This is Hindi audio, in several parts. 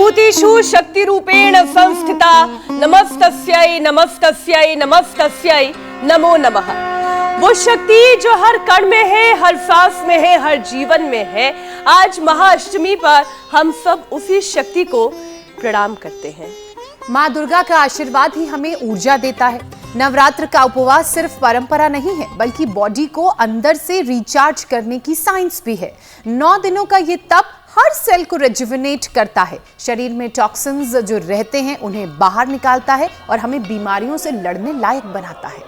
सर्वभूतेषु शक्तिरूपेण संस्थिता नमस्तस्यै नमस्तस्यै नमस्तस्यै नमो नमः। वो शक्ति जो हर कण में है, हर सांस में है, हर जीवन में है। आज महाअष्टमी पर हम सब उसी शक्ति को प्रणाम करते हैं। माँ दुर्गा का आशीर्वाद ही हमें ऊर्जा देता है। नवरात्र का उपवास सिर्फ परंपरा नहीं है, बल्कि बॉडी को अंदर से रिचार्ज करने की साइंस भी है। 9 दिनों का ये तप हर सेल को रिजुविनेट करता है, शरीर में टॉक्सिन्स जो रहते हैं उन्हें बाहर निकालता है और हमें बीमारियों से लड़ने लायक बनाता है।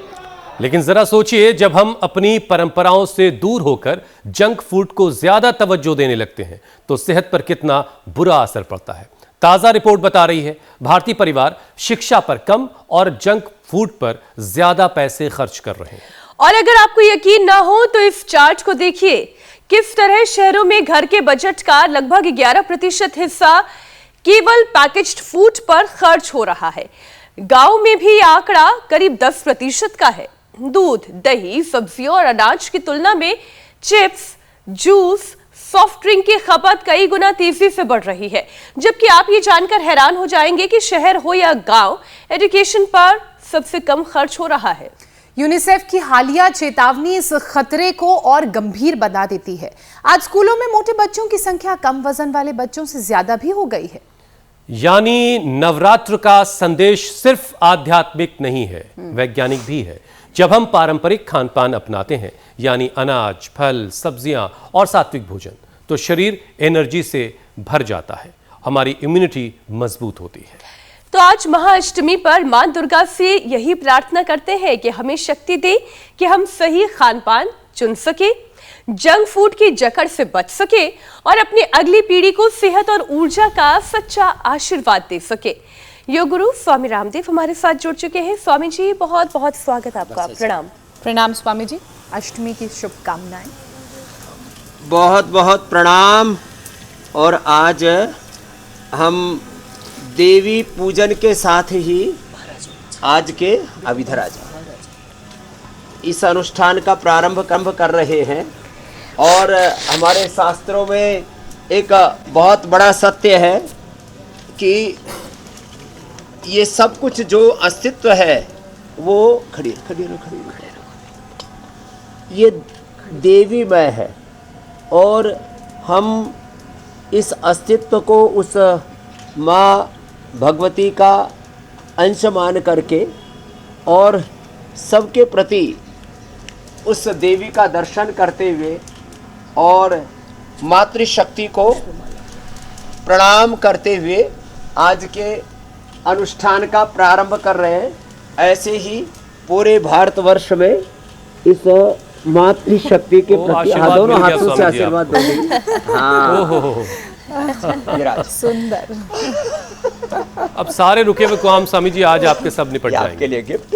लेकिन जरा सोचिए, जब हम अपनी परंपराओं से दूर होकर जंक फूड को ज्यादा तवज्जो देने लगते हैं तो सेहत पर कितना बुरा असर पड़ता है। ताजा रिपोर्ट बता रही है, भारतीय परिवार शिक्षा पर कम और जंक फूड पर ज्यादा पैसे खर्च कर रहे हैं। और अगर आपको यकीन ना हो तो इस चार्ट को देखिए, किस तरह शहरों में घर के बजट का लगभग 11% हिस्सा केवल पैकेज्ड फूड पर खर्च हो रहा है। गांव में भी यह आंकड़ा करीब 10% का है। दूध, दही, सब्जियों और अनाज की तुलना में चिप्स, जूस, सॉफ्ट ड्रिंक की खपत कई गुना तेजी से बढ़ रही है। जबकि आप ये जानकर हैरान हो जाएंगे कि शहर हो या गांव, एजुकेशन पर सबसे कम खर्च हो रहा है। यूनिसेफ की हालिया चेतावनी इस खतरे को और गंभीर बना देती है। आज स्कूलों में मोटे बच्चों की संख्या कम वजन वाले बच्चों से ज्यादा भी हो गई है। यानी नवरात्र का संदेश सिर्फ आध्यात्मिक नहीं है, वैज्ञानिक भी है। जब हम पारंपरिक खान पान अपनाते हैं, यानी अनाज, फल, सब्जियां और सात्विक भोजन, तो शरीर एनर्जी से भर जाता है, हमारी इम्यूनिटी मजबूत होती है। तो आज महाअष्टमी पर मां दुर्गा से यही प्रार्थना करते हैं कि हमें शक्ति दे कि हम सही खान पान चुन सके, जंक फूड की जकड़ से बच सके और अपनी अगली पीढ़ी को सेहत और ऊर्जा का सच्चा आशीर्वाद दे सके। योग गुरु स्वामी रामदेव हमारे साथ जुड़ चुके हैं। स्वामी जी, बहुत बहुत स्वागत आपका। प्रणाम। प्रणाम स्वामी जी, अष्टमी की शुभकामनाएं। बहुत बहुत प्रणाम। और आज हम देवी पूजन के साथ ही आज के इधर आ जाए इस अनुष्ठान का प्रारंभ कर रहे हैं। और हमारे शास्त्रों में एक बहुत बड़ा सत्य है कि ये सब कुछ जो अस्तित्व है वो खड़ी ये देवीमय है। और हम इस अस्तित्व को उस माँ भगवती का अंश मान करके और सबके प्रति उस देवी का दर्शन करते हुए और मातृशक्ति को प्रणाम करते हुए आज के अनुष्ठान का प्रारंभ कर रहे हैं। ऐसे ही पूरे भारतवर्ष में इस मातृशक्ति के प्रति दोनों हाथों से आशीर्वाद दोगे। हाँ, सुंदर। अब सारे रुके हुए काम स्वामी जी आज आपके सब निपट जाएंगे। आपके लिए गिफ्ट।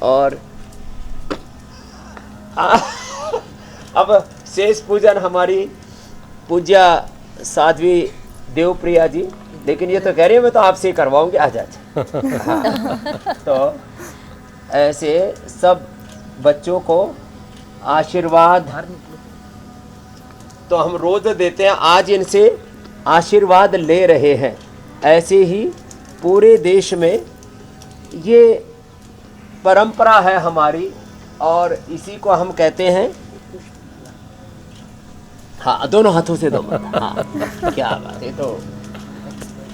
और अब शेष पूजन हमारी पूज्या साध्वी देवप्रिया जी, लेकिन ये तो कह रही है मैं तो आपसे ही करवाऊंगी आज। हाँ। तो ऐसे सब बच्चों को आशीर्वाद तो हम रोज देते हैं, आज इनसे आशीर्वाद ले रहे हैं। ऐसे ही पूरे देश में ये परंपरा है हमारी और इसी को हम कहते हैं। हाँ, दोनों हाथों से दो। हाँ, क्या बात है। तो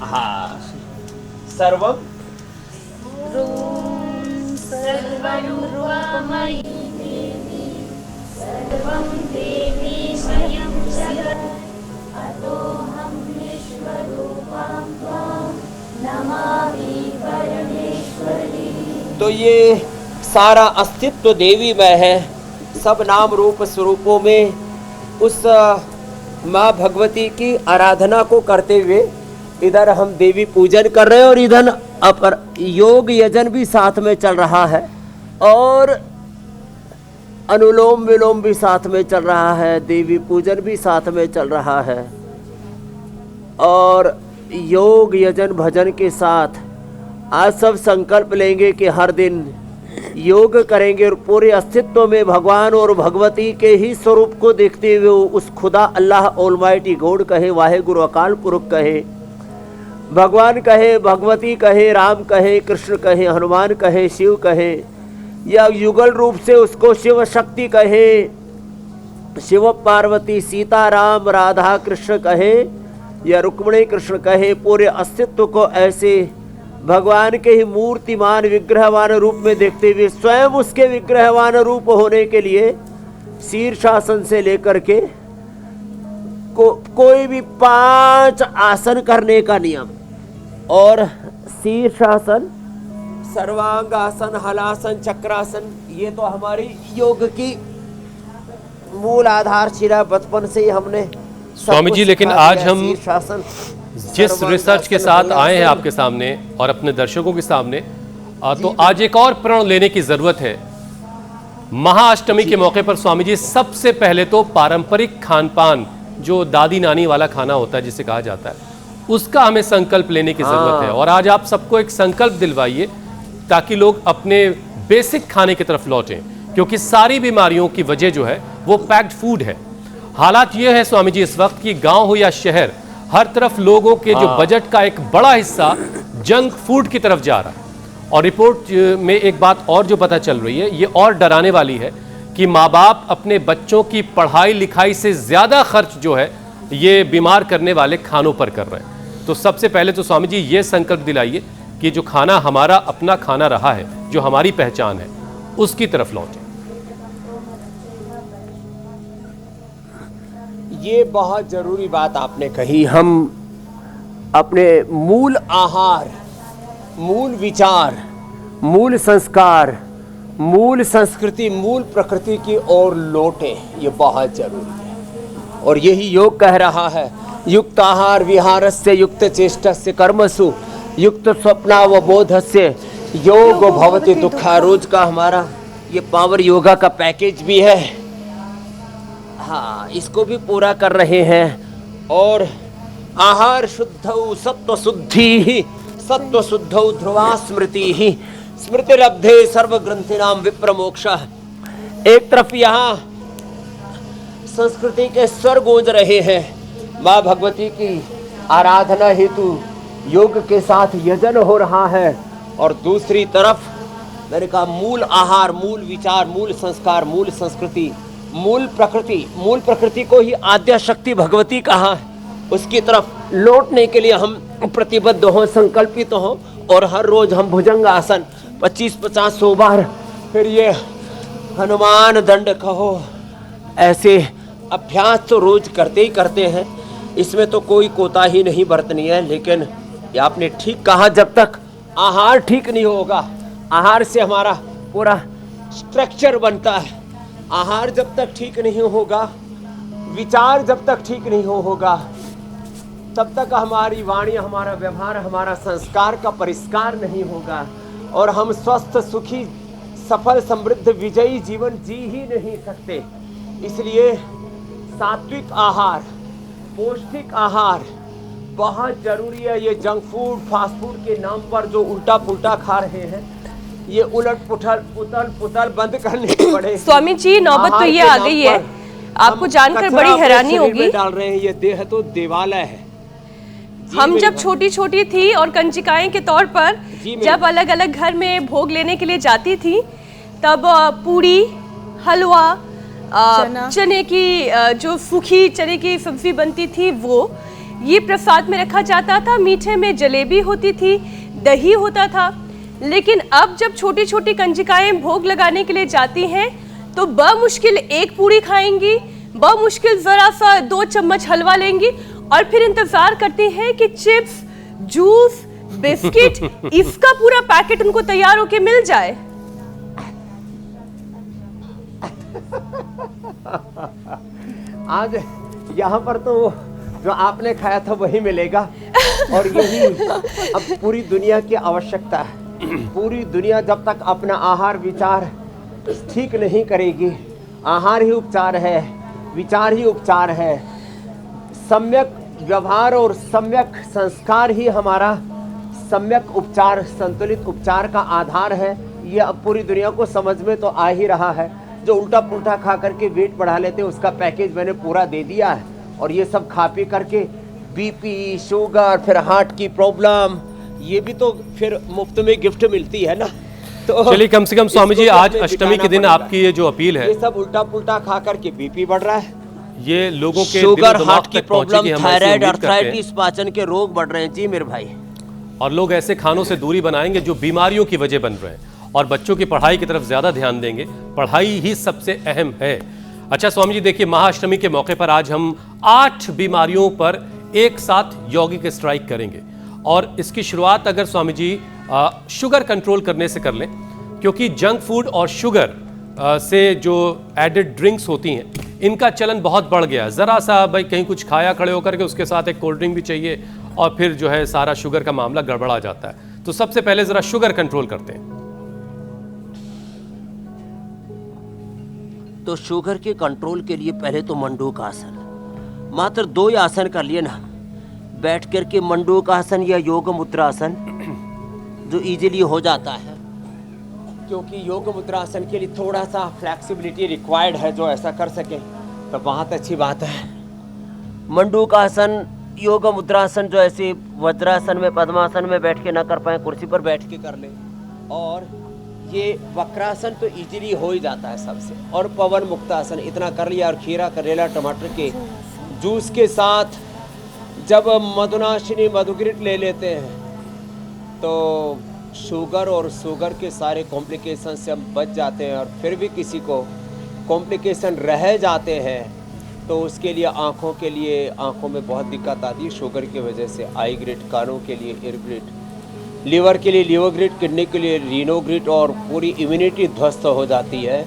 हाँ, सर्वम तो ये सारा अस्तित्व देवीमय है। सब नाम रूप स्वरूपों में उस माँ भगवती की आराधना को करते हुए इधर हम देवी पूजन कर रहे हैं और इधर अपर योग यजन भी साथ में चल रहा है और अनुलोम विलोम भी साथ में चल रहा है, देवी पूजन भी साथ में चल रहा है। और योग यजन भजन के साथ आज सब संकल्प लेंगे कि हर दिन योग करेंगे और पूरे अस्तित्व में भगवान और भगवती के ही स्वरूप को देखते हुए उस खुदा अल्लाह ऑलमाइटी गॉड कहे, वाहे गुरु अकाल पुरख कहे, भगवान कहे, भगवती कहे, राम कहे, कृष्ण कहे, हनुमान कहे, शिव कहे, या युगल रूप से उसको शिव शक्ति कहे, शिव पार्वती, सीता राम, राधा कृष्ण कहे, या रुक्मिणी कृष्ण कहे, पूरे अस्तित्व को ऐसे भगवान के ही मूर्तिमान विग्रहवान रूप में देखते हुए स्वयं उसके विग्रहवान रूप होने के लिए शीर्षासन से लेकर के कोई भी 5 आसन करने का नियम, और शीर्षासन, सर्वांगासन, हलासन, चक्रासन, ये तो हमारी योग की मूल आधारशिला बचपन से ही हमने स्वामी जी। लेकिन आज हम शीर्षासन जिस रिसर्च के साथ आए हैं आपके सामने और अपने दर्शकों के सामने, तो आज एक और प्रण लेने की जरूरत है। महाअष्टमी के मौके पर स्वामी जी, सबसे पहले तो पारंपरिक खान पान, जो दादी नानी वाला खाना होता है जिसे कहा जाता है, उसका हमें संकल्प लेने की जरूरत है। और आज आप सबको एक संकल्प दिलवाइए ताकि लोग अपने बेसिक खाने की तरफ लौटें, क्योंकि सारी बीमारियों की वजह जो है वो पैक्ड फूड है। हालात ये है स्वामी जी इस वक्त कि गांव हो या शहर, हर तरफ लोगों के जो बजट का एक बड़ा हिस्सा जंक फूड की तरफ जा रहा है। और रिपोर्ट में एक बात और जो पता चल रही है, ये और डराने वाली है कि माँ बाप अपने बच्चों की पढ़ाई लिखाई से ज्यादा खर्च जो है ये बीमार करने वाले खानों पर कर रहे हैं। तो सबसे पहले तो स्वामी जी ये संकल्प दिलाइए कि जो खाना हमारा अपना खाना रहा है, जो हमारी पहचान है, उसकी तरफ लौटें। ये बहुत जरूरी बात आपने कही। हम अपने मूल आहार, मूल विचार, मूल संस्कार, मूल संस्कृति, मूल प्रकृति की ओर लौटे, ये बहुत जरूरी है। और यही योग कह रहा है, युक्त आहार विहारस्य युक्त चेष्टस्य कर्मसु युक्त स्वप्नावबोधस्य योग भवति दुःखा। रोज का हमारा ये पावर योगा का पैकेज भी है, हाँ, इसको भी पूरा कर रहे हैं। और आहार शुद्धौ सत्व शुद्धि, सत्व शुद्धौ ध्रुवा स्मृति, स्मृतिरब्धे सर्व ग्रंथिनाम विप्र मोक्ष। एक तरफ यहाँ संस्कृति के स्वर गूंज रहे हैं, माँ भगवती की आराधना हेतु योग के साथ यजन हो रहा है, और दूसरी तरफ मैंने कहा मूल आहार, मूल विचार, मूल संस्कार, मूल संस्कृति, मूल प्रकृति को ही आद्या शक्ति भगवती कहा है, उसकी तरफ लौटने के लिए हम प्रतिबद्ध हों, संकल्पित हों। और हर रोज हम भुजंग आसन 25-50-100 बार, फिर ये हनुमान दंड कहो, ऐसे अभ्यास तो रोज करते ही करते हैं, इसमें तो कोई कोताही नहीं बरतनी है। लेकिन ये आपने ठीक कहा, जब तक आहार ठीक नहीं होगा, आहार से हमारा पूरा स्ट्रक्चर बनता है, आहार जब तक ठीक नहीं होगा, विचार जब तक ठीक नहीं होगा, तब तक हमारी वाणी, हमारा व्यवहार, हमारा संस्कार का परिष्कार नहीं होगा, और हम स्वस्थ, सुखी, सफल, समृद्ध, विजयी जीवन जी ही नहीं सकते। इसलिए सात्विक आहार, पौष्टिक आहार बहुत जरूरी है। ये जंक फूड, फास्ट फूड के नाम पर जो उल्टा पुल्टा खा रहे हैं, ये उलट पुथल बंद करने पड़े। स्वामी जी, नौबत तो ये आ गई है, आपको जानकर बड़ी हैरानी होगी। डाल रहे हैं, ये देह तो देवालय है। हम जब छोटी छोटी थी और कंजिकाएं के तौर पर जब अलग अलग घर में भोग लेने के लिए जाती थी, तब पूड़ी, हलवा, चने की जो सूखी चने की सब्जी बनती थी, वो ये प्रसाद में रखा जाता था। मीठे में जलेबी होती थी, दही होता था। लेकिन अब जब छोटी छोटी कंजिकाएं भोग लगाने के लिए जाती हैं, तो बमुश्किल एक पूड़ी खाएंगी, बमुश्किल जरा सा 2 चम्मच हलवा लेंगी, और फिर इंतजार करती हैं कि चिप्स, जूस, बिस्किट, इसका पूरा पैकेट उनको तैयार होके मिल जाए। आज यहाँ पर तो जो आपने खाया था वही मिलेगा, और यही अब पूरी दुनिया की आवश्यकता है। पूरी दुनिया जब तक अपना आहार विचार ठीक नहीं करेगी, आहार ही उपचार है, विचार ही उपचार है, सम्यक व्यवहार और सम्यक संस्कार ही हमारा सम्यक उपचार, संतुलित उपचार का आधार है। ये अब पूरी दुनिया को समझ में तो आ ही रहा है। जो उल्टा पुल्टा खा करके वेट बढ़ा लेते हैं, उसका पैकेज मैंने पूरा दे दिया है, और ये सब खा पी करके बीपी, शुगर, फिर हार्ट की प्रॉब्लम, ये भी तो फिर मुफ्त में गिफ्ट मिलती है ना। तो चलिए कम से कम स्वामी जी इसको आज हमें अष्टमी के बिताना दिन पड़ेगा। आपकी ये जो अपील है ये सब उल्टा पुल्टा खा करके बीपी बढ़ रहा है, ये लोगों के शुगर, दिलो-दिमाग हार्ट की तक पहुंचेगी, प्रॉब्लम, हम ऐसी थायराइड, उम्मीद करते हैं। अर्थराइटिस, पाचन के रोग बढ़ रहे हैं जी मेरे भाई। और लोग ऐसे खानों से दूरी बनाएंगे जो बीमारियों की वजह बन रहे हैं और बच्चों की पढ़ाई की तरफ ज्यादा ध्यान देंगे। पढ़ाई ही सबसे अहम है। अच्छा स्वामी जी देखिए, महाअष्टमी के मौके पर आज हम 8 बीमारियों पर एक साथ यौगिक स्ट्राइक करेंगे और इसकी शुरुआत अगर स्वामी जी शुगर कंट्रोल करने से कर लें, क्योंकि जंक फूड और शुगर से जो एडेड ड्रिंक्स होती हैं इनका चलन बहुत बढ़ गया। ज़रा सा भाई कहीं कुछ खाया खड़े होकर के उसके साथ एक कोल्ड ड्रिंक भी चाहिए और फिर जो है सारा शुगर का मामला गड़बड़ा जाता है। तो सबसे पहले ज़रा शुगर कंट्रोल करते हैं। तो शुगर के कंट्रोल के लिए पहले तो मंडूक आसन, मात्र 2 ही आसन कर लिए ना, बैठ करके मंडूक आसन या योग मुद्रा आसन जो इजीली हो जाता है, क्योंकि योग मुद्रा आसन के लिए थोड़ा सा फ्लेक्सिबिलिटी रिक्वायर्ड है, जो ऐसा कर सके तो बहुत अच्छी बात है। मंडूक आसन, योग मुद्रासन जो ऐसे वज्रासन में, पद्मासन में बैठ के ना कर पाए, कुर्सी पर बैठ के कर ले। और ये वक्रासन तो इजीली हो ही जाता है सबसे। और पवन मुक्तासन इतना कर लिया, और खीरा, करेला, टमाटर के जूस के साथ जब मधुनाशिनी मधुग्रिट ले लेते हैं तो शुगर और शुगर के सारे कॉम्प्लिकेशन से हम बच जाते हैं। और फिर भी किसी को कॉम्प्लिकेशन रह जाते हैं तो उसके लिए आँखों के लिए, आँखों में बहुत दिक्कत आती है शुगर की वजह से, आई ग्रिट, कानों के लिए ईयर ग्रिट, लीवर के लिए लीवर ग्रिट, किडनी के लिए रीनो ग्रिट, और पूरी इम्यूनिटी ध्वस्त हो जाती है।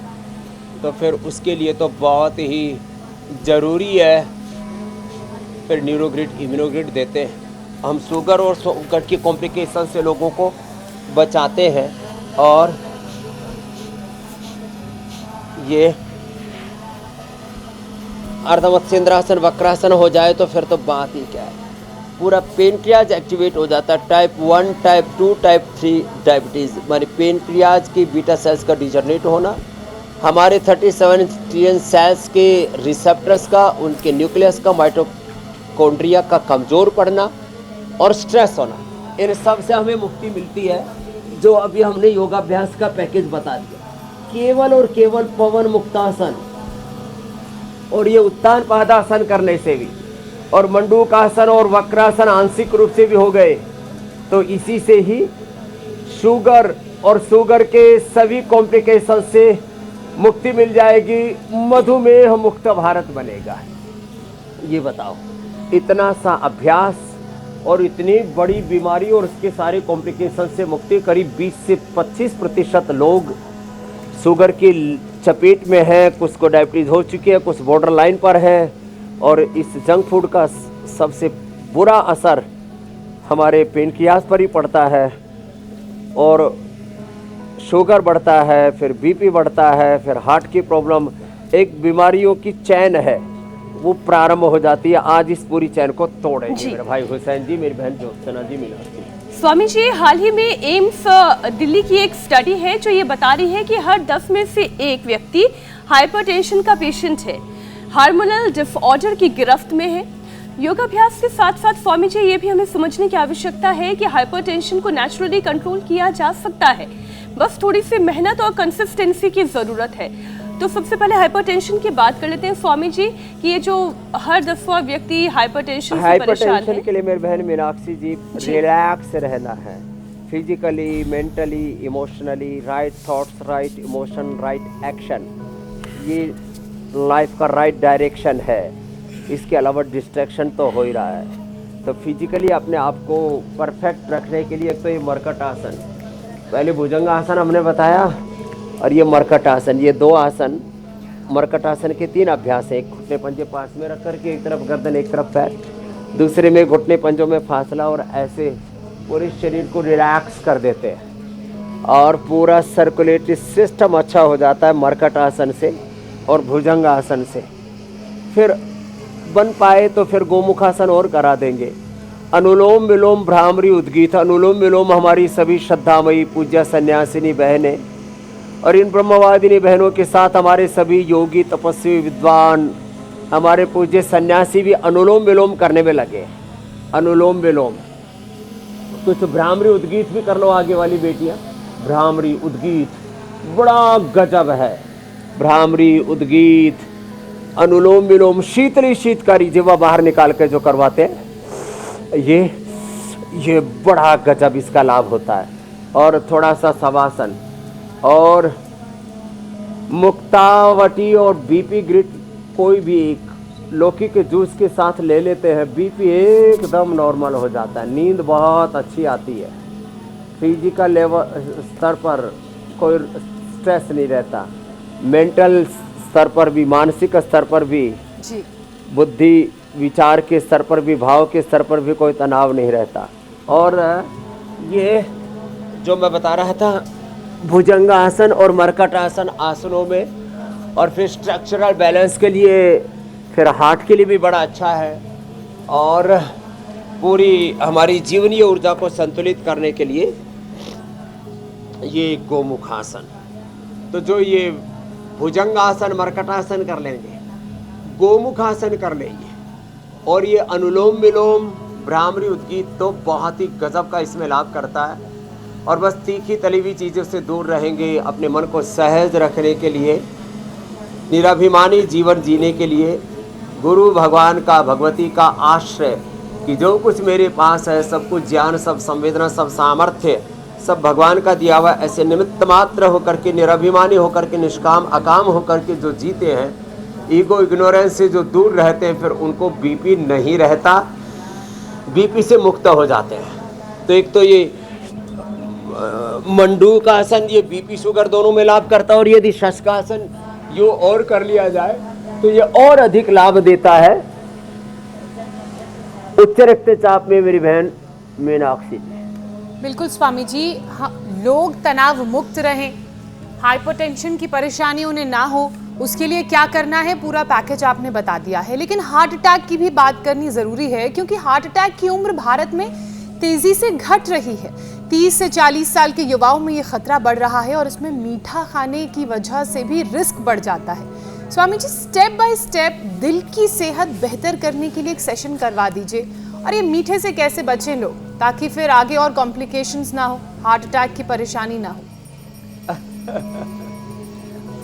तो फिर उसके लिए तो बहुत ही ज़रूरी है फिर न्यूरोग्रिड, इम्यूनोग्रिड देते हैं। हम शुगर और शुगर की कॉम्प्लिकेशन से लोगों को बचाते हैं। और ये अर्धमत्स्येंद्रासन, वक्रासन हो जाए तो फिर तो बात ही क्या है, पूरा पेनक्रियाज एक्टिवेट हो जाता है। टाइप 1, टाइप 2, टाइप 3 डायबिटीज़, माने पेनक्रियाज की बीटा सेल्स का डिजनरेट होना, हमारे 37 ट्रिलियन सेल्स के रिसेप्टर्स का, उनके न्यूक्लियस का, माइटोकॉन्ड्रिया का कमज़ोर पड़ना और स्ट्रेस होना, इन सब से हमें मुक्ति मिलती है। जो अभी हमने योगाभ्यास का पैकेज बता दिया, केवल और केवल पवन मुक्तासन और ये उत्तान पादासन करने से भी, और मंडूकासन और वक्रासन आंशिक रूप से भी हो गए, तो इसी से ही शुगर और शुगर के सभी कॉम्प्लिकेशन से मुक्ति मिल जाएगी। मधुमेह मुक्त भारत बनेगा। ये बताओ, इतना सा अभ्यास और इतनी बड़ी बीमारी और उसके सारे कॉम्प्लिकेशन से मुक्ति, करीब 20 से 25% लोग शुगर की चपेट में है, कुछ को डायबिटीज़ हो चुकी है, कुछ बॉर्डर लाइन पर है। और इस जंक फूड का सबसे बुरा असर हमारे पेनक्रियाज पर ही पड़ता है, और शुगर बढ़ता है, फिर बीपी बढ़ता है, फिर हार्ट की प्रॉब्लम, एक बीमारियों की चैन है वो प्रारंभ हो जाती है। आज इस पूरी चैन को तोड़ेंगे मेरे भाई हुसैन जी, मेरी बहन ज्योत्सना जी, मीनाक्षी। स्वामी जी, हाल ही में एम्स दिल्ली की एक स्टडी है जो ये बता रही है कि हर 10 में से एक व्यक्ति हाइपरटेंशन का पेशेंट है, हार्मोनल डिसऑर्डर की गिरफ्त में है। योगाभ्यास के साथ साथ स्वामी जी ये भी हमें समझने की आवश्यकता है कि हाइपरटेंशन को नेचुरली कंट्रोल किया जा सकता है, बस थोड़ी सी मेहनत और कंसिस्टेंसी की जरूरत है। तो सबसे पहले हाइपरटेंशन की बात कर लेते हैं स्वामी जी कि ये जो हर 10वां व्यक्ति हाइपरटेंशन से परेशान है। हाइपरटेंशन के लिए मेरी बहन मीनाक्षी जी रिलैक्स रहना है, physically, mentally, emotionally, right thoughts, right emotion, right action, ये लाइफ का राइट डायरेक्शन है। इसके अलावा डिस्ट्रैक्शन तो हो ही रहा है। तो फिजिकली अपने आप को परफेक्ट रखने के लिए एक तो ये मरकट आसन, पहले भुजंग आसन हमने बताया, और ये मरकट आसन, ये 2 आसन। मरकट आसन के 3 अभ्यास हैं, एक घुटने पंजे पास में रख करके, एक तरफ गर्दन एक तरफ पैर, दूसरे में घुटने पंजों में फासला, और ऐसे पूरे शरीर को रिलैक्स कर देते हैं और पूरा सर्कुलेटरी सिस्टम अच्छा हो जाता है मरकट आसन से और भुजंग आसन से। फिर बन पाए तो फिर गोमुखासन और करा देंगे। अनुलोम विलोम, भ्रामरी, उद्गीत। अनुलोम विलोम हमारी सभी श्रद्धामयी पूज्य सन्यासिनी बहनें और इन ब्रह्मवादिनी बहनों के साथ हमारे सभी योगी, तपस्वी, विद्वान, हमारे पूज्य सन्यासी भी अनुलोम विलोम करने में लगे। अनुलोम विलोम। कुछ भ्रामरी उद्गीत भी कर लो आगे वाली बेटियां। भ्रामरी उद्गीत बड़ा गजब है। भ्रामरी उद्गीत, अनुलोम विलोम, शीतली शीतकारी जीवा बाहर निकाल के जो करवाते हैं, ये बड़ा गजब इसका लाभ होता है। और थोड़ा सा शवासन और मुक्तावटी और बीपी ग्रिट कोई भी एक लौकी के जूस के साथ ले लेते हैं, बीपी एकदम नॉर्मल हो जाता है, नींद बहुत अच्छी आती है, फिजिकल लेवल स्तर पर कोई स्ट्रेस नहीं रहता, मेंटल स्तर पर भी, मानसिक स्तर पर भी जी, बुद्धि विचार के स्तर पर भी, भाव के स्तर पर भी कोई तनाव नहीं रहता। और ये जो मैं बता रहा था भुजंगासन और मर्कटासन आसनों में, और फिर स्ट्रक्चरल बैलेंस के लिए, फिर हार्ट के लिए भी बड़ा अच्छा है, और पूरी हमारी जीवनीय ऊर्जा को संतुलित करने के लिए ये गोमुखासन। तो जो ये भुजंगासन मर्कटासन कर लेंगे, गोमुखासन कर लेंगे, और ये अनुलोम विलोम भ्रामरी उद्गीत तो बहुत ही गजब का इसमें लाभ करता है। और बस तीखी तली हुई चीज़ों से दूर रहेंगे, अपने मन को सहज रखने के लिए, निराभिमानी जीवन जीने के लिए, गुरु भगवान का, भगवती का आश्रय कि जो कुछ मेरे पास है, सब कुछ ज्ञान, सब संवेदना, सब सामर्थ्य, सब भगवान का दिया हुआ, ऐसे निमित्त मात्र होकर के, निराभिमानी होकर के, निष्काम अकाम होकर के जो जीते हैं, ईगो इग्नोरेंस से जो दूर रहते हैं, फिर उनको बीपी नहीं रहता, बीपी से मुक्त हो जाते हैं। तो एक तो ये मंडूक आसन, ये बीपी शुगर दोनों में लाभ करता है, और यदि शशकासन यो और कर लिया जाए तो ये और अधिक लाभ देता है उच्च रक्तचाप में मेरी बहन मीनाक्षी जी। बिल्कुल स्वामी जी, लोग तनाव मुक्त रहें, हाइपरटेंशन की परेशानी उन्हें ना हो, उसके लिए क्या करना है पूरा पैकेज आपने बता दिया है। लेकिन हार्ट अटैक की भी बात करनी ज़रूरी है, क्योंकि हार्ट अटैक की उम्र भारत में तेज़ी से घट रही है। 30 से 40 साल के युवाओं में ये खतरा बढ़ रहा है, और इसमें मीठा खाने की वजह से भी रिस्क बढ़ जाता है। Swami ji, step by step दिल की सेहत बेहतर करने के लिए एक सेशन करवा दीजिए, और ये मीठे से कैसे बचें लोग, ताकि फिर आगे और कॉम्प्लिकेशंस ना हो, हार्ट अटैक की परेशानी ना हो।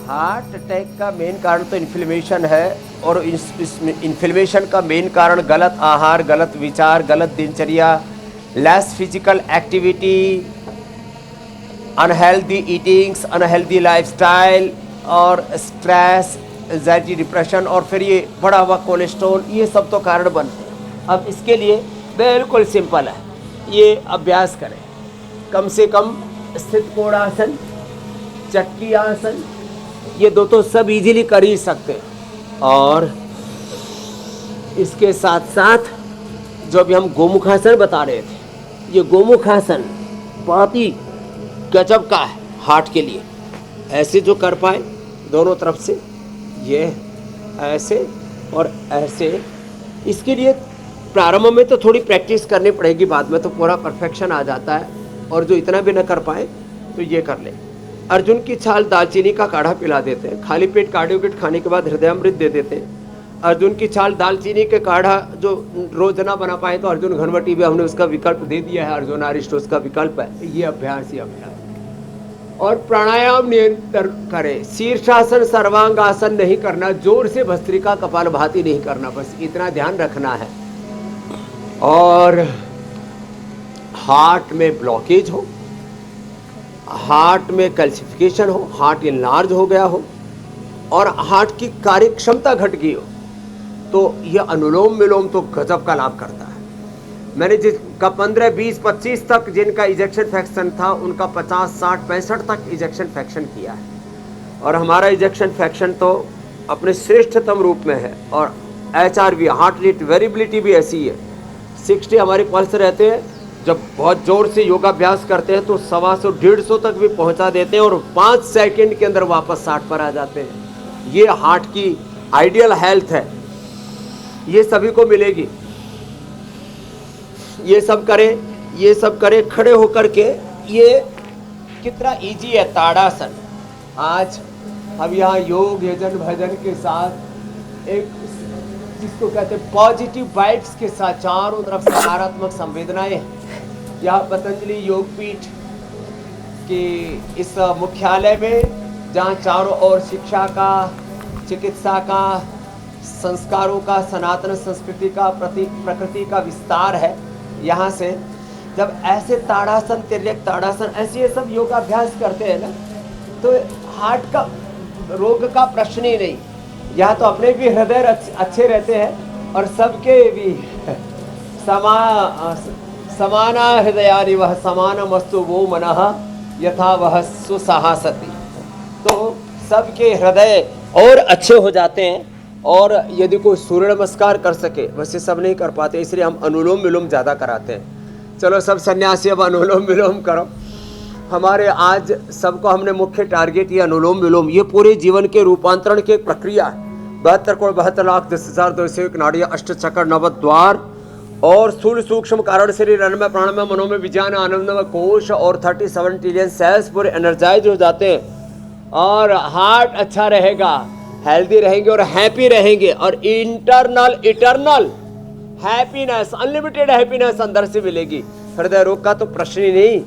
हार्ट अटैक का मेन कारण तो इन्फ्लेमेशन है, और इस इन्फ्लेमेशन का मेन कारण गलत आहार, गलत विचार, गलत दिनचर्या, less physical activity, unhealthy eatings, unhealthy lifestyle, और स्ट्रेस, एंजाइटी, डिप्रेशन, और फिर ये बढ़ा हुआ कोलेस्ट्रॉल, ये सब तो कारण बनते हैं। अब इसके लिए बिल्कुल सिंपल है, ये अभ्यास करें, कम से कम स्थित कोणासन, चक्की आसन, ये दो तो सब इजीली कर ही सकते हैं। और इसके साथ साथ जो अभी हम गोमुखासन बता रहे थे, ये गोमुखासन बहुत ही गजब का है हार्ट के लिए। ऐसे जो कर पाए दोनों तरफ से, ये ऐसे और ऐसे, इसके लिए प्रारंभ में तो थोड़ी प्रैक्टिस करनी पड़ेगी, बाद में तो पूरा परफेक्शन आ जाता है। और जो इतना भी न कर पाए तो ये कर ले। अर्जुन की छाल दालचीनी का काढ़ा पिला देते हैं, खाली पेट कार्डियोकिट खाने के बाद हृदयामृत दे देते हैं। अर्जुन की छाल दालचीनी के काढ़ा जो रोज ना बना पाए तो अर्जुन घनवटी भी हमने उसका विकल्प दे दिया है, अर्जुन अरिष्ट उसका विकल्प है। ये अभ्यास ही अभ्यास। और प्राणायाम नियंत्रण करें, शीर्षासन सर्वांगासन नहीं करना, जोर से भस्त्रिका कपालभाति नहीं करना, बस इतना ध्यान रखना है। और हार्ट में ब्लॉकेज हो, हार्ट में कैल्सिफिकेशन हो, हार्ट इनलार्ज हो गया हो और हार्ट की कार्य क्षमता घट गई हो, तो यह अनुलोम विलोम तो गजब का लाभ करता है। मैंने जिसका 15, 20, 25 तक जिनका इजेक्शन फ्रैक्शन था, उनका 50, 60, 65 तक इजेक्शन फ्रैक्शन किया है। और हमारा इजेक्शन फ्रैक्शन तो अपने श्रेष्ठतम रूप में है। और HRV, हार्ट रेट वेरिएबिलिटी भी ऐसी है। 60 हमारे पल्स रहते हैं, जब बहुत जोर से योगाभ्यास करते हैं तो 125, 150 तक भी पहुंचा देते हैं और 5 सेकंड के अंदर वापस 60 पर आ जाते हैं। ये हार्ट की आइडियल हेल्थ है, ये सभी को मिलेगी। ये सब करें खड़े होकर के। ये कितना इजी है ताड़ासन। आज हम यहाँ योग यजन भजन के साथ एक जिसको कहते हैं पॉजिटिव वाइब्स के साथ चारों तरफ सकारात्मक संवेदनाएं हैं। यहाँ पतंजलि योगपीठ के इस मुख्यालय में जहाँ चारों ओर शिक्षा का, चिकित्सा का, संस्कारों का, सनातन संस्कृति का, प्रकृति का विस्तार है। यहाँ से जब ऐसे ताड़ासन, तिर्यक ताड़ासन, ऐसे ये सब योगाभ्यास करते हैं ना, तो हार्ट का रोग का प्रश्न ही नहीं। यहाँ तो अपने भी हृदय अच्छे रहते हैं और सबके भी समाना हृदयानि वह समानमस्तु वो मनः यथा वह सुसहासति। तो सबके हृदय और अच्छे हो जाते हैं। और यदि कोई सूर्य नमस्कार कर सके, वैसे सब नहीं कर पाते, इसलिए हम अनुलोम विलोम ज़्यादा कराते हैं। चलो सब सन्यासी अब अनुलोम विलोम करो। हमारे आज सबको हमने मुख्य टारगेट ये अनुलोम विलोम, ये पूरे जीवन के रूपांतरण की एक प्रक्रिया है। 72,72,10,201 नाड़ियाँ, अष्ट चक्र, नव द्वार और स्थूल सूक्ष्म कारण शरीर, अन्नमय प्राणमय मनोमय विज्ञान आनंदमय कोश और 37 ट्रिलियन सेल्स पूरे एनर्जाइज हो जाते हैं। और हार्ट अच्छा रहेगा, हेल्दी रहेंगे और हैप्पी रहेंगे। और internal eternal happiness, unlimited happiness अंदर से मिलेगी। हृदय रोग का तो प्रश्न ही नहीं।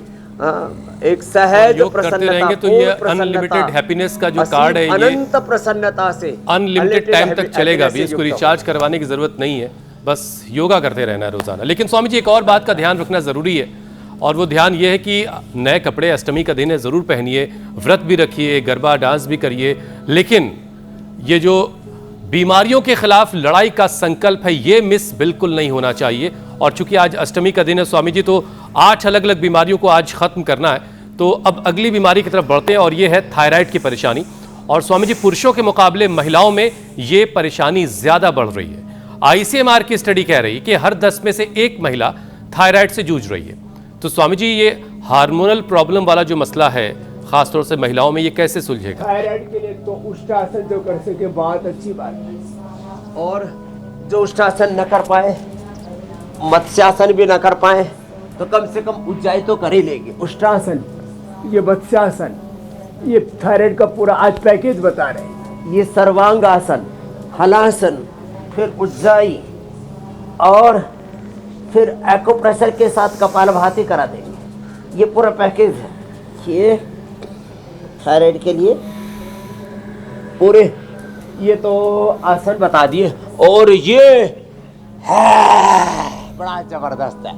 एक सहज प्रसन्नता, तो ये अनलिमिटेड हैप्पीनेस का जो कार्ड है, ये अनंत प्रसन्नता से अनलिमिटेड टाइम तक चलेगा भी। इसको रिचार्ज करवाने की जरूरत नहीं है, बस योगा करते रहना है रोजाना। लेकिन स्वामी जी एक और बात का ध्यान रखना जरूरी है, और वो ध्यान ये है कि नए कपड़े अष्टमी का दिन है जरूर पहनिए, व्रत भी रखिए, गरबा डांस भी करिए, लेकिन ये जो बीमारियों के खिलाफ लड़ाई का संकल्प है ये मिस बिल्कुल नहीं होना चाहिए। और चूंकि आज अष्टमी का दिन है स्वामी जी, तो 8 अलग अलग बीमारियों को आज खत्म करना है। तो अब अगली बीमारी की तरफ बढ़ते हैं और ये है थायराइड की परेशानी। और स्वामी जी पुरुषों के मुकाबले महिलाओं में ये परेशानी ज्यादा बढ़ रही है। ICMR की स्टडी कह रही है कि हर 10 में से 1 महिला थायराइड से जूझ रही है। तो स्वामी जी ये हार्मोनल प्रॉब्लम वाला जो मसला है खासतौर से महिलाओं में, ये कैसे सुलझेगा? थायराइड के लिए तो उष्टासन जो कर सके बहुत अच्छी बात है। और जो उष्टासन न कर पाए, मत्स्यासन भी न कर पाए, तो कम से कम उज्जाई तो कर ही लेंगे। उष्टासन, ये मत्स्यासन, ये थायराइड का पूरा आज पैकेज बता रहे हैं। ये सर्वांगासन, हलासन, फिर उज्जाई और फिर एक्यूप्रेशर के साथ कपालभाति करा देंगे। ये पूरा पैकेज है ये थायराइड के लिए पूरे। ये तो आसन बता दिए। और ये है बड़ा जबरदस्त है,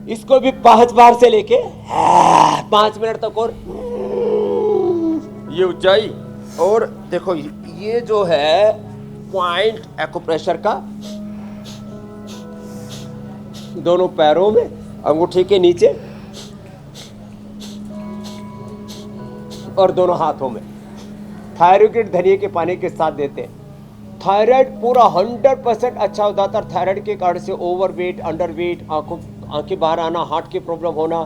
इसको भी 5 बार से लेके 5 मिनट तक। और ये उज्जाई, और देखो ये जो है पॉइंट एक्यूप्रेशर का, दोनों पैरों में, अंगूठी के नीचे और दोनों हाथों में। थायराइड धनिये के पानी के साथ देते हैं। थायराइड पूरा 100% अच्छा हो जाता है। थायराइड के कारण से ओवरवेट, अंडरवेट, आंखें बाहर आना, हार्ट की प्रॉब्लम होना,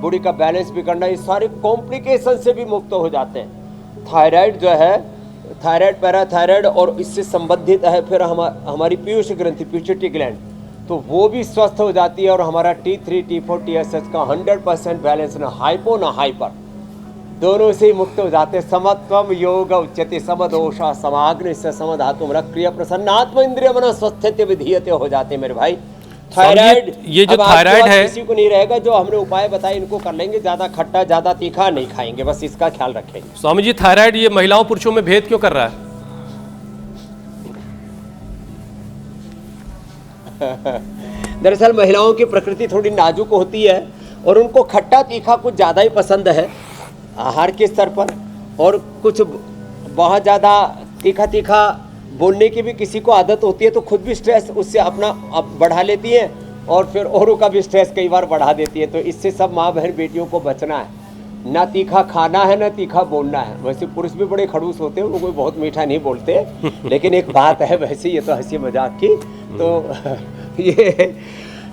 बॉडी का बैलेंस बिगड़ना, ये सारे कॉम्प्लिकेशन से भी मुक्त हो जाते हैं। थायराइड जो है, थायराइड, पैराथायराइड और इससे संबंधित है फिर हमारी पीयूष ग्रंथि, पिट्यूटरी ग्लैंड, तो वो भी स्वस्थ हो जाती है। और हमारा T3, T4, TSH का 100% बैलेंस, ना हाइपो ना हाइपर, दोनों से ही मुक्त हो जाते हैं। समत्वम योग उच्यते समदोषा समाग्नि से समधातुम रक्रिय प्रसन्नात्म इंद्रिय मन स्वस्थ्यते विधीयते हो जाते हैं मेरे भाई। थायराइड, ये जो थायराइड है किसी को नहीं रहेगा। जो हमने उपाय बताए इनको कर लेंगे, ज्यादा खट्टा ज्यादा तीखा नहीं खाएंगे, बस इसका ख्याल रखेंगे। स्वामी जी थायराइड ये महिलाओं पुरुषों में भेद क्यों कर रहा है? दरअसल महिलाओं की प्रकृति थोड़ी नाजुक होती है और उनको खट्टा तीखा कुछ ज़्यादा ही पसंद है आहार के स्तर पर, और कुछ बहुत ज़्यादा तीखा तीखा बोलने की भी किसी को आदत होती है, तो खुद भी स्ट्रेस उससे अपना बढ़ा लेती है और फिर औरों का भी स्ट्रेस कई बार बढ़ा देती है। तो इससे सब माँ बहन बेटियों को बचना है। ना तीखा खाना है ना तीखा बोलना है। वैसे पुरुष भी बड़े खड़ूस होते हैं, वो कोई बहुत मीठा नहीं बोलते, लेकिन एक बात है, वैसे ये तो हंसी मजाक की, तो ये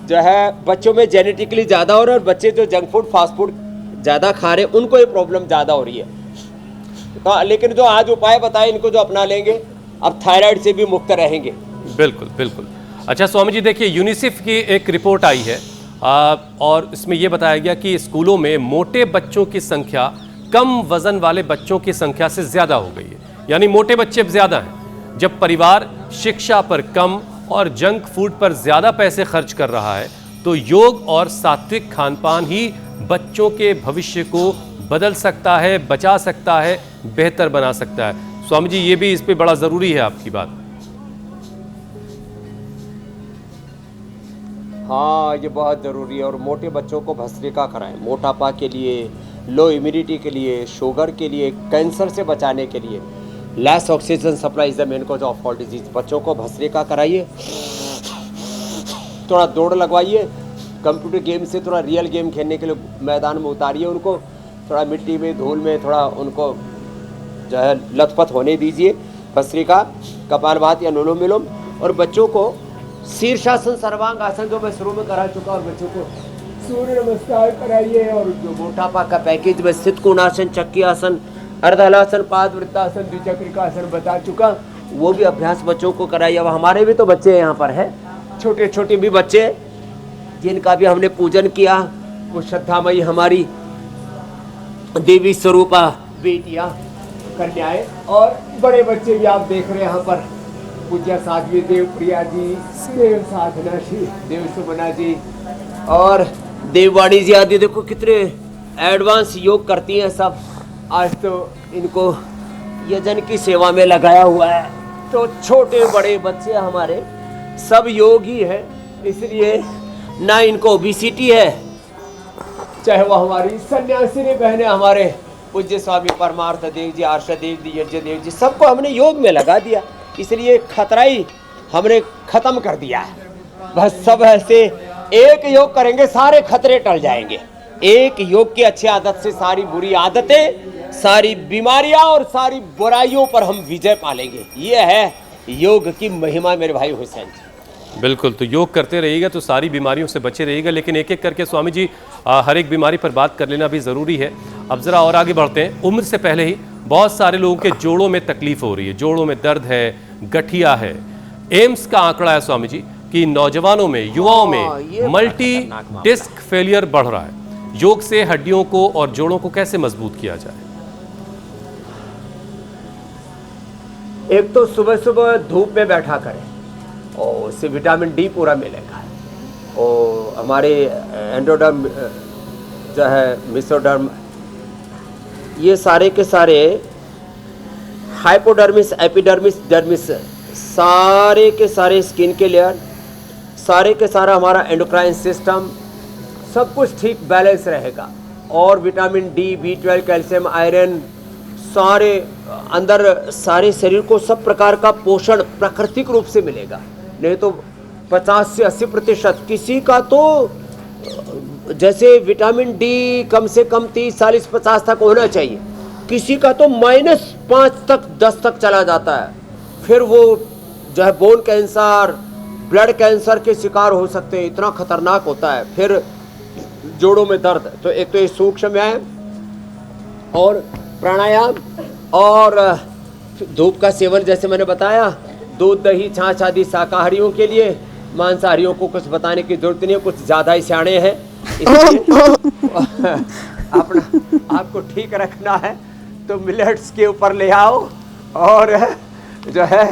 जो है बच्चों में जेनेटिकली ज़्यादा हो रहा है, और बच्चे जो जंक फूड फास्ट फूड ज़्यादा खा रहे हैं उनको ये प्रॉब्लम ज़्यादा हो रही है। तो लेकिन जो आज उपाय बताए इनको जो अपना लेंगे, अब थायराइड से भी मुक्त रहेंगे। बिल्कुल बिल्कुल। अच्छा स्वामी जी देखिए, यूनिसेफ की एक रिपोर्ट आई है और इसमें यह बताया गया कि स्कूलों में मोटे बच्चों की संख्या कम वजन वाले बच्चों की संख्या से ज़्यादा हो गई है। यानी मोटे बच्चे अब ज़्यादा हैं। जब परिवार शिक्षा पर कम और जंक फूड पर ज्यादा पैसे खर्च कर रहा है, तो योग और सात्विक खानपान ही बच्चों के भविष्य को बदल सकता है, बचा सकता है, बेहतर बना सकता है। स्वामी जी, ये भी इस पे बड़ा जरूरी है आपकी बात। हाँ, ये बहुत ज़रूरी है। और मोटे बच्चों को भस्त्रिका कराएं, मोटापा के लिए, लो इम्यूनिटी के लिए, शुगर के लिए, कैंसर से बचाने के लिए। Less oxygen supply is the main cause of heart disease. बच्चों को भस्त्रिका कराइए, थोड़ा दौड़ लगवाइए, कंप्यूटर गेम से थोड़ा रियल गेम खेलने के लिए मैदान में उतारिए उनको, थोड़ा मिट्टी में, धूल में थोड़ा उनको जो है लथपथ होने दीजिए। भस्त्रिका, कपालभाति, अनुलोम विलोम। और बच्चों को शीर्षासन, सर्वांग आसन जो मैं शुरू में करा चुका, और बच्चों को सूर्य नमस्कार कराइए। और जो मोटापा का पैकेज में स्थित कोणासन, चक्की आसन, अर्धहलासन, पाद वृत्तासन, द्विचक्रिकासन बता चुका, वो भी अभ्यास बच्चों को कराइए। अब हमारे भी तो बच्चे यहाँ पर हैं, छोटे छोटे भी बच्चे जिनका भी हमने पूजन किया, वो श्रद्धामयी हमारी देवी स्वरूपा बेटियाँ, कन्याएं, और बड़े बच्चे भी आप देख रहे हैं यहाँ पर। पूज्य साध्वी देव प्रिया जी, देव साधना जी, देव सुमना जी और देववाणी जी आदि, देखो कितने एडवांस योग करती हैं सब। आज तो इनको यजन की सेवा में लगाया हुआ है। तो छोटे बड़े बच्चे हमारे सब योग ही है, इसलिए ना इनको ओबेसिटी है, चाहे वो हमारी सन्यासिनी बहनें, हमारे पूज्य स्वामी परमार्थ देव जी, आर्ष देव जी, यज्ञ देव जी, सबको हमने योग में लगा दिया। इसलिए खतरा ही हमने खत्म कर दिया है। बस सब ऐसे एक योग करेंगे, सारे खतरे टल जाएंगे। एक योग की अच्छी आदत से सारी बुरी आदतें, सारी बीमारियां और सारी बुराइयों पर हम विजय पालेंगे। ये है योग की महिमा मेरे भाई हुसैन जी। बिल्कुल, तो योग करते रहिएगा तो सारी बीमारियों से बचे रहिएगा। लेकिन एक एक करके स्वामी जी हर एक बीमारी पर बात कर लेना भी ज़रूरी है। अब ज़रा और आगे बढ़ते हैं। उम्र से पहले ही बहुत सारे लोगों के जोड़ों में तकलीफ हो रही है, जोड़ों में दर्द है, गठिया है। एम्स का आंकड़ा है स्वामी जी कि नौजवानों में, युवाओं में मल्टी डिस्क फेलियर बढ़ रहा है। योग से हड्डियों को और जोड़ों को कैसे मजबूत किया जाए? एक तो सुबह सुबह धूप में बैठा करें और उससे विटामिन डी पूरा मिलेगा। और हमारे एंडोडर्म जो है, मेसोडर्म, ये सारे के सारे, हाइपोडर्मिस, एपिडर्मिस, डर्मिस, सारे के सारे स्किन के लेयर, सारे के सारा हमारा एंडोक्राइन सिस्टम, सब कुछ ठीक बैलेंस रहेगा। और vitamin D, B12, calcium, iron, सारे अंदर, सारे शरीर को सब प्रकार का पोषण प्राकृतिक रूप से मिलेगा। नहीं तो 50 से 80% किसी का तो जैसे विटामिन डी कम से कम 30, 40, 50 तक होना चाहिए, किसी का तो -5 तक, 10 तक चला जाता है। फिर वो जो है बोन कैंसर, ब्लड कैंसर के शिकार हो सकते हैं, इतना खतरनाक होता है। फिर जोड़ों में दर्द, तो एक तो ये सूक्ष्म व्यायाम और प्राणायाम और धूप का सेवन, जैसे मैंने बताया, दूध, दही, छाछ आदि शाकाहारियों के लिए, मांसाहारियों को कुछ बताने की जरूरत नहीं है, कुछ ज़्यादा ही सियाणे हैं, इसलिए अपना आपको ठीक रखना है तो मिलेट्स के ऊपर ले आओ, और जो है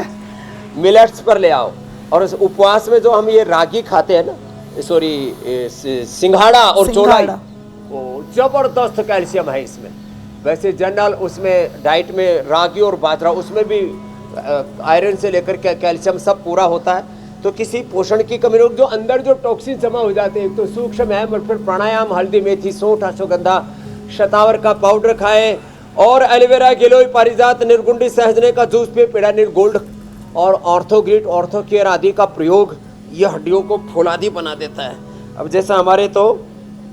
मिलेट्स पर ले आओ। और उस उपवास में जो हम ये रागी खाते हैं ना, सॉरी सिंघाड़ा और चौलाई, वो जबरदस्त कैल्शियम है इसमें। वैसे जनरल उसमें डाइट में रागी और बाजरा, उसमें भी आयरन से लेकर के कैल्शियम सब पूरा होता है। तो किसी पोषण की कमी हो, जो अंदर जो टॉक्सिन जमा हो जाते हैं, तो सूक्ष्म है। और फिर प्राणायाम, हल्दी, मेथी, सौंठ, अश्वगंधा, शतावर का पाउडर खाएं, और एलोवेरा, गिलोय, पारिजात, निर्गुंडी, सहजने का जूस पे, पेडानिल गोल्ड और ऑर्थोग्रिट, ऑर्थोकेयर आदि का प्रयोग, यह हड्डियों को फौलादी बना देता है। अब जैसा हमारे तो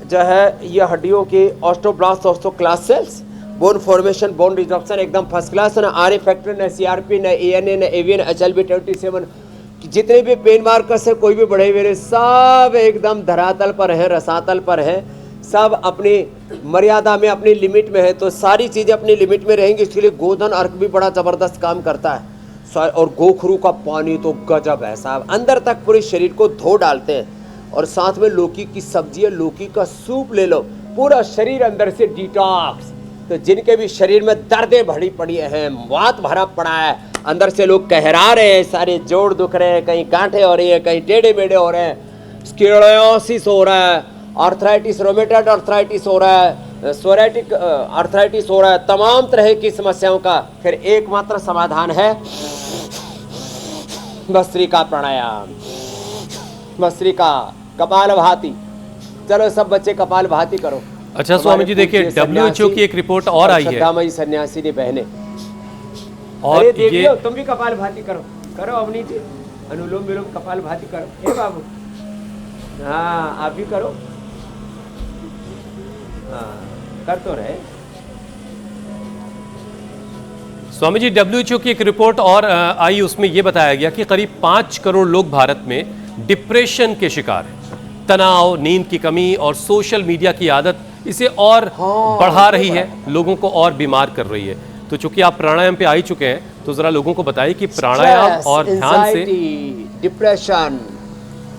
जो है ये हड्डियों के osteoblast, osteoclast cells, bone formation, bone resorption एकदम फर्स्ट क्लास, न आर फैक्टर, न CRP, न ANA, न AVN, HLB27, जितने भी पेन मार्कर्स है, कोई भी बढ़े हुए, सब एकदम धरातल पर है, रसातल पर है, सब अपनी मर्यादा में, अपनी लिमिट में है। तो सारी चीज़ें अपनी लिमिट में रहेंगी, इसके लिए गोधन अर्क भी बड़ा ज़बरदस्त काम करता है। और गोखरू का पानी तो गजब है साहब, अंदर तक पूरे शरीर को धो डालते हैं। और साथ में लौकी की सब्जी है, लौकी का सूप ले लो, पूरा शरीर अंदर से डिटॉक्स। तो जिनके भी शरीर में दर्दें भरी पड़ी हैं, वात भरा पड़ा है, अंदर से लोग कहरा रहे हैं, सारे जोड़ दुख रहे हैं, कहीं गांठें हो रही है, कहीं टेढ़े मेढ़े हो रहे हैं, स्क्लेरोसिस हो रहा है, आर्थराइटिस, रोमेटॉइड आर्थराइटिस हो रहा है, सोरेटिक आर्थराइटिस हो रहा है, तमाम तरह की समस्याओं का फिर एकमात्र समाधान है भस्त्रिका प्राणायाम, भस्त्रिका, कपालभाति। चलो सब बच्चे कपालभाति करो। अच्छा स्वामी जी, देखिए WHO की एक रिपोर्ट और आई है, श्रद्धामयी सन्यासी ने बहने, और अरे देख ये लो, तुम भी कपालभाति करो, करो अवनी जी, अनुलोम विलोम कपालभाति करो। हे बाबू, हाँ आप भी करो, हाँ कर तो रहे। स्वामी जी, WHO की एक रिपोर्ट और आई, उसमें यह बताया गया कि करीब 5 करोड़ लोग भारत में डिप्रेशन के शिकार हैं। तनाव, नींद की कमी और सोशल मीडिया की आदत इसे और बढ़ा रही है, लोगों को और बीमार कर रही है। तो चूंकि आप प्राणायाम पे आ ही चुके हैं, तो जरा लोगों को बताइए कि प्राणायाम और ध्यान से डिप्रेशन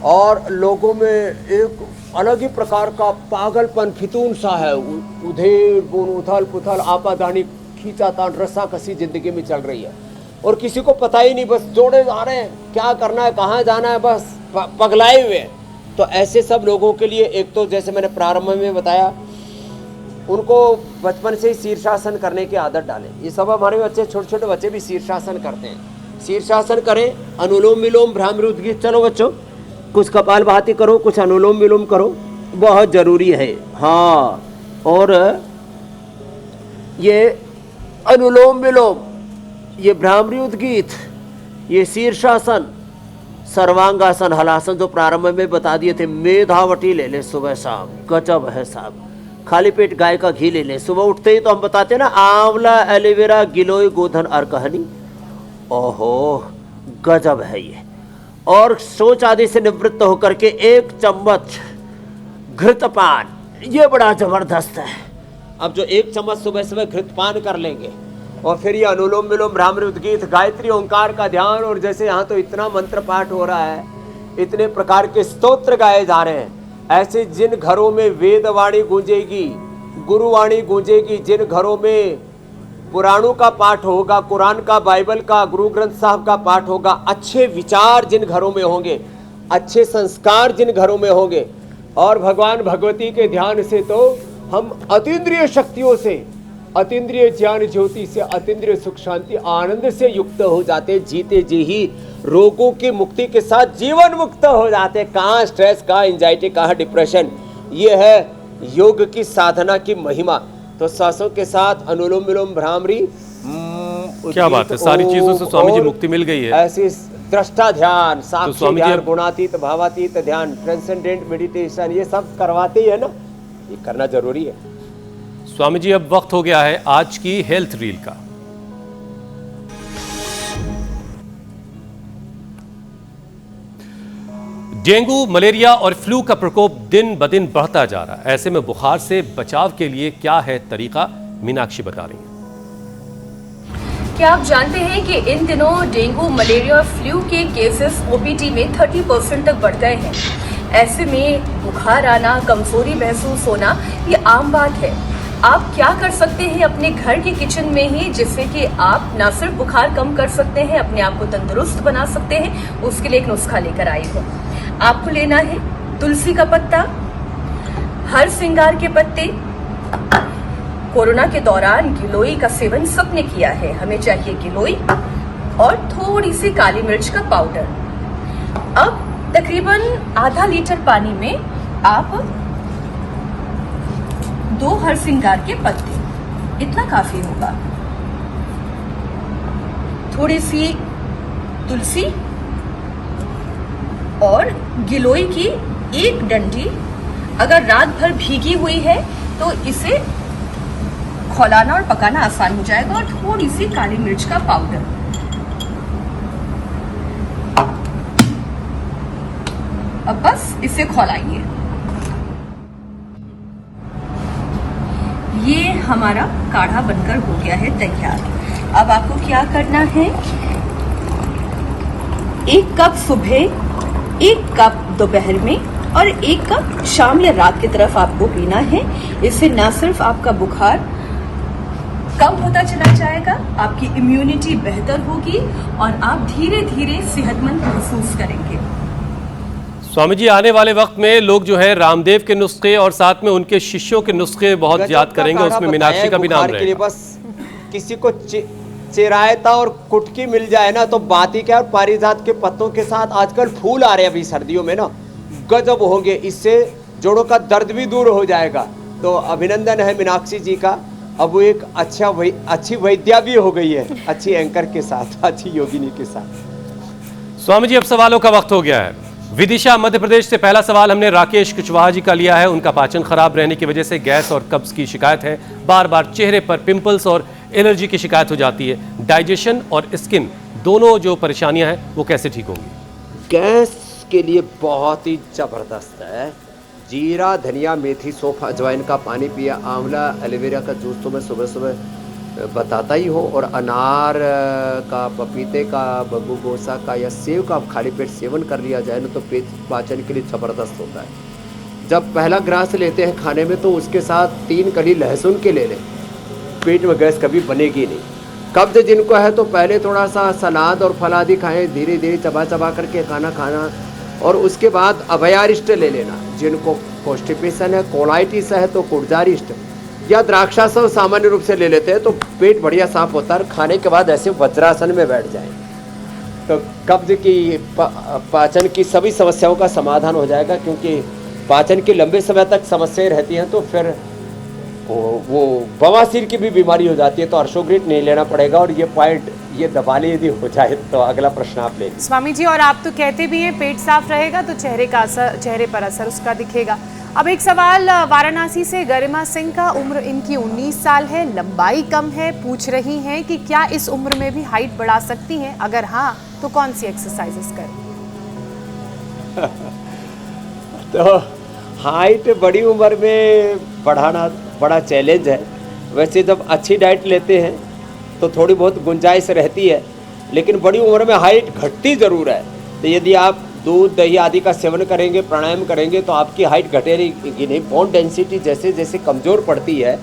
और लोगों में एक अलग ही प्रकार का पागलपन, फितून सा है, उधेड़ बुन, उथल पुथल, आपाधानी, खींचातान, रस्साकसी जिंदगी में चल रही है और किसी को पता ही नहीं, बस जोड़े जा रहे हैं, क्या करना है, कहाँ जाना है, बस पगलाए हुए हैं। तो ऐसे सब लोगों के लिए एक तो जैसे मैंने प्रारंभ में बताया, उनको बचपन से ही शीर्षासन करने की आदत डालें। ये सब हमारे बच्चे, छोटे छोटे बच्चे भी शीर्षासन करते हैं। शीर्षासन करें, अनुलोम विलोम, भ्रामरी उद्गीत, चलो बच्चों कुछ कपालभाति करो, कुछ अनुलोम विलोम करो, बहुत ज़रूरी है। हाँ, और ये अनुलोम विलोम, ये भ्रामरी उद्गीत, ये शीर्षासन, सर्वांगासन, हलासन जो प्रारंभ में बता दिए थे, मेधावटी ले ले सुबह शाम, गजब है साहब। खाली पेट गाय का घी ले लें, सुबह उठते ही तो हम बताते हैं ना, आंवला, एलोवेरा, गिलोय, गोधन, अर्कहनी, ओहो गजब है ये। और शौच आदि से निवृत्त होकर के 1 चम्मच घृतपान, ये बड़ा जबरदस्त है। अब जो 1 चम्मच सुबह सुबह घृतपान कर लेंगे और फिर ये अनुलोम विलोम, भ्रामरी उद्गीत, गायत्री, ओंकार का ध्यान, और जैसे यहाँ तो इतना मंत्र पाठ हो रहा है, इतने प्रकार के स्तोत्र गाए जा रहे हैं, ऐसे जिन घरों में वेदवाणी गूंजेगी, गुरुवाणी गूंजेगी, जिन घरों में पुराणों का पाठ होगा, कुरान का, बाइबल का, गुरु ग्रंथ साहब का पाठ होगा, अच्छे विचार जिन घरों में होंगे, अच्छे संस्कार जिन घरों में होंगे, और भगवान भगवती के ध्यान से तो हम अतीन्द्रिय शक्तियों से, अतीन्द्रिय ज्ञान ज्योति से, अतीन्द्रिय सुख शांति आनंद से युक्त हो जाते, जीते जी ही रोगों की मुक्ति के साथ जीवन मुक्त हो जाते। कहाँ स्ट्रेस, कहाँ एंजाइटी, कहाँ डिप्रेशन। ये है योग की साधना की महिमा। तो सांसों के साथ अनुलोम विलोम, भ्रामरी, क्या बात है, सारी चीजों से स्वामी जी मुक्ति मिल गई है। ऐसी दृष्टा ध्यान, साक्षी स्वामी जी ध्यान, गुणातीत, भावातीत ध्यान, ट्रांसेंडेंट मेडिटेशन, ये सब करवाते ही है ना, ये करना जरूरी है। स्वामी जी, अब वक्त हो गया है आज की हेल्थ रील का। डेंगू, मलेरिया और फ्लू का प्रकोप दिन ब दिन बढ़ता जा रहा है। ऐसे में बुखार से बचाव के लिए क्या है तरीका, मीनाक्षी बता रही हैं। क्या आप जानते हैं कि इन दिनों डेंगू, मलेरिया और फ्लू के केसेस ओपीडी में 30% तक बढ़ गए हैं। ऐसे में बुखार आना, कमजोरी महसूस होना, ये आम बात है। आप क्या कर सकते हैं अपने घर के किचन में ही, जिससे कि आप न सिर्फ बुखार कम कर सकते हैं, अपने आप को तंदुरुस्त बना सकते हैं। उसके लिए एक नुस्खा लेकर आई हूँ। आपको लेना है तुलसी का पत्ता, हर श्रृंगार के पत्ते। कोरोना के दौरान गिलोय का सेवन सबने किया है। हमें चाहिए गिलोय और थोड़ी सी काली मिर्च का पाउडर। अब तकरीबन आधा लीटर पानी में आप 2 हर श्रृंगार के पत्ते, इतना काफी होगा, थोड़ी सी तुलसी और गिलोय की 1 डंडी। अगर रात भर भीगी हुई है तो इसे खौलाना और पकाना आसान हो जाएगा। और थोड़ी सी काली मिर्च का पाउडर। अब बस इसे खौलाइए। ये हमारा काढ़ा बनकर हो गया है तैयार। अब आपको क्या करना है, 1 कप सुबह, 1 कप दोपहर में और 1 कप शाम या रात की तरफ आपको पीना है। इससे न सिर्फ आपका बुखार कम होता चला जाएगा, आपकी इम्यूनिटी बेहतर होगी और आप धीरे धीरे सेहतमंद महसूस करेंगे। स्वामी जी, आने वाले वक्त में लोग जो है रामदेव के नुस्खे और साथ में उनके शिष्यों के नुस्खे बहुत याद करेंगे, उसमें मीनाक्षी का भी नाम रहेगा। बस किसी को चिरायता और कुटकी मिल जाए ना तो बात ही क्या। और पारिजात के पत्तों के साथ आजकल फूल आ रहे हैं अभी सर्दियों में ना, गजब होंगे, इससे जोड़ों का दर्द भी दूर हो जाएगा। तो अभिनंदन है मीनाक्षी जी का। अब वो एक अच्छी वैद्या भी हो गई है, अच्छी एंकर के साथ, अच्छी योगिनी के साथ। स्वामी जी, अब सवालों का वक्त हो गया है। विदिशा मध्य प्रदेश से पहला सवाल हमने राकेश कुशवाहा जी का लिया है। उनका पाचन खराब रहने की वजह से गैस और कब्ज की शिकायत है, बार बार चेहरे पर पिंपल्स और एलर्जी की शिकायत हो जाती है। डाइजेशन और स्किन दोनों जो परेशानियां हैं वो कैसे ठीक होंगी? गैस के लिए बहुत ही जबरदस्त है। जीरा, धनिया, मेथी, सौंफ, अजवाइन का पानी पिया, आंवला, एलोवेरा का जूस तो मैं सुबह सुबह बताता ही हो, और अनार का, पपीते का, बब्बू गोसा का या सेब का खाली पेट सेवन कर लिया जाए ना तो पेट पाचन के लिए ज़बरदस्त होता है। जब पहला ग्रास लेते हैं खाने में तो उसके साथ 3 कली लहसुन के ले लें, पेट में गैस कभी बनेगी नहीं। कब्ज जिनको है तो पहले थोड़ा सा सलाद और फल आदि खाएं, धीरे धीरे चबा चबा करके खाना, और उसके बाद अभयारिष्ट ले लेना। जिनको कॉन्स्टिपेशन है, कोलाइटिस है तो कुर्जारिष्ट या द्राक्षासन सामान्य रूप से ले लेते हैं तो पेट बढ़िया साफ होता है। खाने के बाद ऐसे वज्रासन में बैठ जाएं तो कब्ज की, पाचन की सभी समस्याओं का समाधान हो जाएगा। क्योंकि पाचन की लंबे समय तक समस्याएं रहती हैं तो फिर वो बवासीर की भी बीमारी हो जाती है। तो अर्शोग्रिट नहीं लेना पड़ेगा। और ये पॉइंट ये दबाले यदि हो जाए तो अगला प्रश्न आप ले। स्वामी जी, और आप तो कहते भी हैं पेट साफ रहेगा तो चेहरे पर असर उसका दिखेगा। अब एक सवाल वाराणसी से गरिमा सिंह का, उम्र इनकी 19 साल है, लंबाई कम है, पूछ रही हैं कि क्या इस उम्र में भी हाइट बढ़ा सकती हैं, अगर हाँ तो कौन सी एक्सरसाइजेस करें? तो हाइट बड़ी उम्र में बढ़ाना बड़ा चैलेंज है। वैसे जब अच्छी डाइट लेते हैं तो थोड़ी बहुत गुंजाइश रहती है, लेकिन बड़ी उम्र में हाइट घटती ज़रूर है। तो यदि आप दूध, दही आदि का सेवन करेंगे, प्राणायाम करेंगे तो आपकी हाइट घटेगी नहीं। बोन डेंसिटी जैसे जैसे कमज़ोर पड़ती है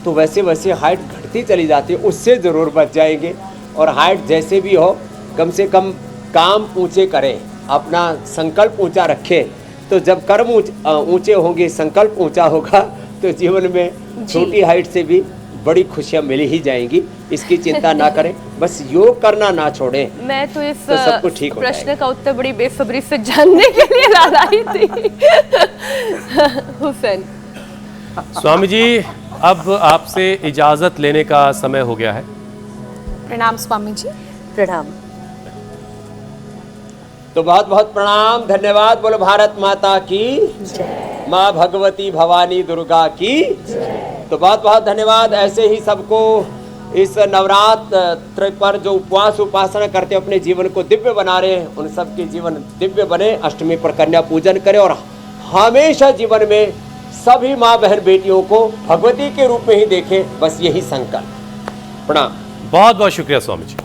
तो वैसे वैसे हाइट घटती चली जाती है, उससे ज़रूर बच जाएंगे। और हाइट जैसे भी हो, कम से कम काम ऊँचे करें, अपना संकल्प ऊँचा रखें। तो जब कर्म ऊँचे होंगे, संकल्प ऊँचा होगा तो जीवन में छोटी हाइट से भी बड़ी खुशियां मिल ही जाएंगी। इसकी चिंता ना करें, बस योग करना ना छोड़ें। मैं तो इस तो सब कुछ ठीक हो प्रश्न का उत्तर बड़ी बेसब्री से जानने के लिए लालाई थी। हुसैन। स्वामी जी, अब आपसे इजाजत लेने का समय हो गया है। प्रणाम स्वामी जी। प्रणाम। तो बहुत बहुत प्रणाम, धन्यवाद। बोलो भारत माता की जय, माँ भगवती भवानी दुर्गा की जय। तो बहुत बहुत धन्यवाद। ऐसे ही सबको इस नवरात्र पर जो उपवास उपासना करते अपने जीवन को दिव्य बना रहे हैं, उन सब के जीवन दिव्य बने। अष्टमी पर कन्या पूजन करें और हमेशा जीवन में सभी माँ बहन बेटियों को भगवती के रूप में ही देखें, बस यही संकल्प। प्रणाम। बहुत बहुत शुक्रिया स्वामी जी।